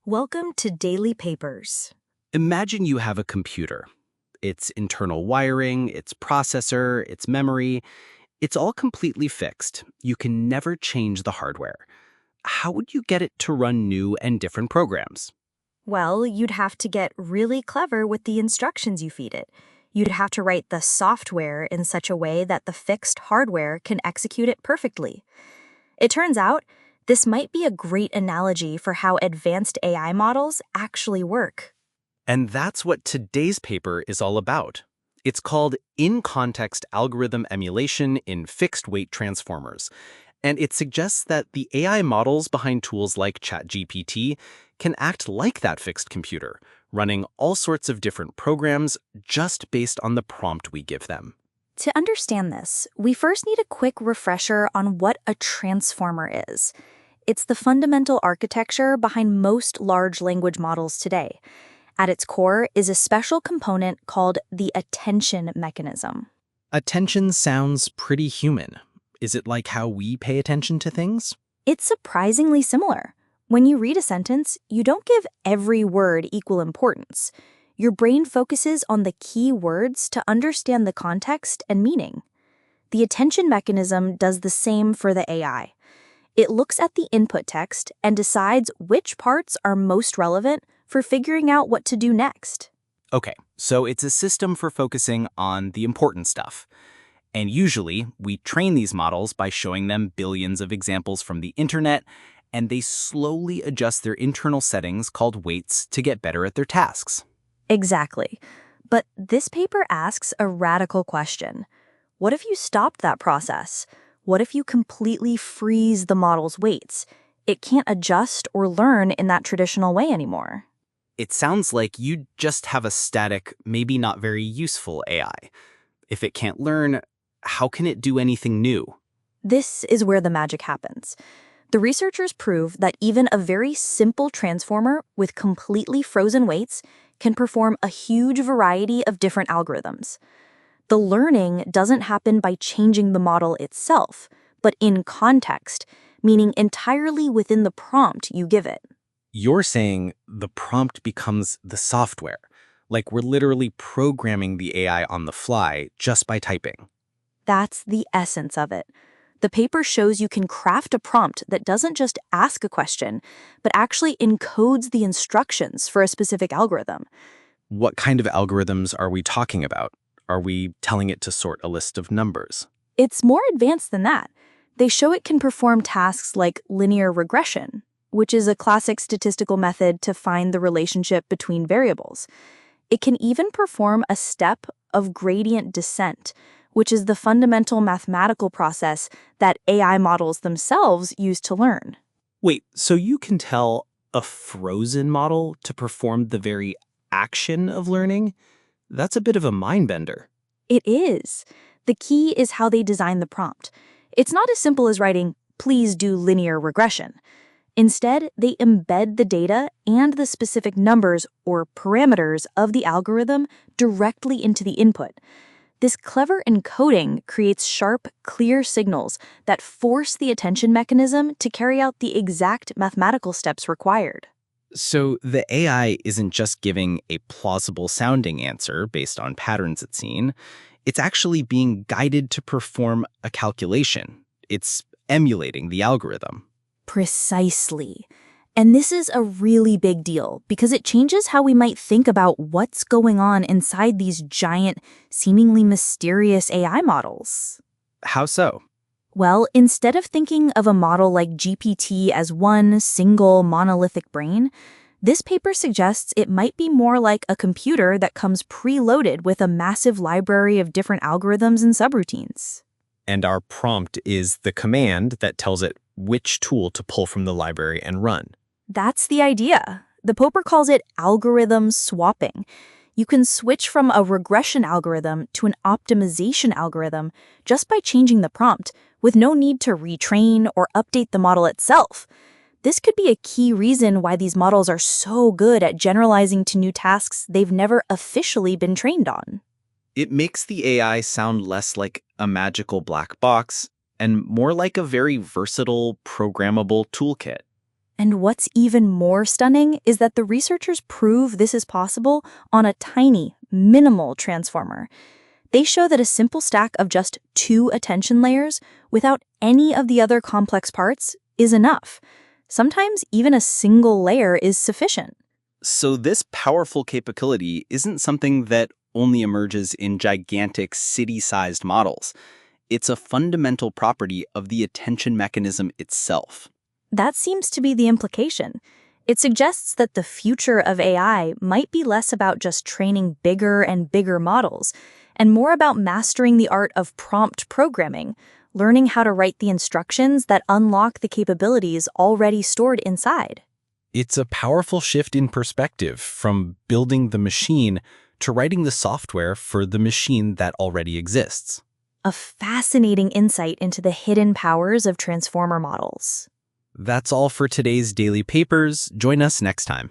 Welcome to Daily Papers. Imagine you have a computer. Its internal wiring, its processor, its memory, it's all completely fixed. You can never change the hardware. How would you get it to run new and different programs? Well, you'd have to get really clever with the instructions you feed it. You'd have to write the software in such a way that the fixed hardware can execute it perfectly. It turns out, this might be a great analogy for how advanced AI models actually work. And that's what today's paper is all about. It's called In-Context Algorithm Emulation in Fixed-Weight Transformers. And it suggests that the AI models behind tools like ChatGPT can act like that fixed computer, running all sorts of different programs just based on the prompt we give them. To understand this, we first need a quick refresher on what a transformer is. It's the fundamental architecture behind most large language models today. At its core is a special component called the attention mechanism. Attention sounds pretty human. Is it like how we pay attention to things? It's surprisingly similar. When you read a sentence, you don't give every word equal importance. Your brain focuses on the key words to understand the context and meaning. The attention mechanism does the same for the AI. It looks at the input text and decides which parts are most relevant for figuring out what to do next. Okay, so it's a system for focusing on the important stuff. And usually, we train these models by showing them billions of examples from the internet, and they slowly adjust their internal settings called weights to get better at their tasks. Exactly. But this paper asks a radical question. What if you stopped that process? What if you completely freeze the model's weights? It can't adjust or learn in that traditional way anymore. It sounds like you just have a static, maybe not very useful AI. If it can't learn, how can it do anything new? This is where the magic happens. The researchers prove that even a very simple transformer with completely frozen weights can perform a huge variety of different algorithms. The learning doesn't happen by changing the model itself, but in context, meaning entirely within the prompt you give it. You're saying the prompt becomes the software, like we're literally programming the AI on the fly just by typing. That's the essence of it. The paper shows you can craft a prompt that doesn't just ask a question, but actually encodes the instructions for a specific algorithm. What kind of algorithms are we talking about? Are we telling it to sort a list of numbers? It's more advanced than that. They show it can perform tasks like linear regression, which is a classic statistical method to find the relationship between variables. It can even perform a step of gradient descent, which is the fundamental mathematical process that AI models themselves use to learn. Wait, so you can tell a frozen model to perform the very action of learning? That's a bit of a mind bender. It is. The key is how they design the prompt. It's not as simple as writing, "Please do linear regression." Instead, they embed the data and the specific numbers or parameters of the algorithm directly into the input. This clever encoding creates sharp, clear signals that force the attention mechanism to carry out the exact mathematical steps required. So the AI isn't just giving a plausible sounding answer based on patterns it's seen. It's actually being guided to perform a calculation. It's emulating the algorithm. Precisely. And this is a really big deal because it changes how we might think about what's going on inside these giant, seemingly mysterious AI models. How so? Well, instead of thinking of a model like GPT as one single monolithic brain, this paper suggests it might be more like a computer that comes preloaded with a massive library of different algorithms and subroutines. And our prompt is the command that tells it which tool to pull from the library and run. That's the idea. The paper calls it algorithm swapping. You can switch from a regression algorithm to an optimization algorithm just by changing the prompt, with no need to retrain or update the model itself. This could be a key reason why these models are so good at generalizing to new tasks they've never officially been trained on. It makes the AI sound less like a magical black box and more like a very versatile, programmable toolkit. And what's even more stunning is that the researchers prove this is possible on a tiny, minimal transformer. They show that a simple stack of just 2 attention layers, without any of the other complex parts, is enough. Sometimes even a single layer is sufficient. So this powerful capability isn't something that only emerges in gigantic city-sized models. It's a fundamental property of the attention mechanism itself. That seems to be the implication. It suggests that the future of AI might be less about just training bigger and bigger models, and more about mastering the art of prompt programming, learning how to write the instructions that unlock the capabilities already stored inside. It's a powerful shift in perspective from building the machine to writing the software for the machine that already exists. A fascinating insight into the hidden powers of transformer models. That's all for today's Daily Papers. Join us next time.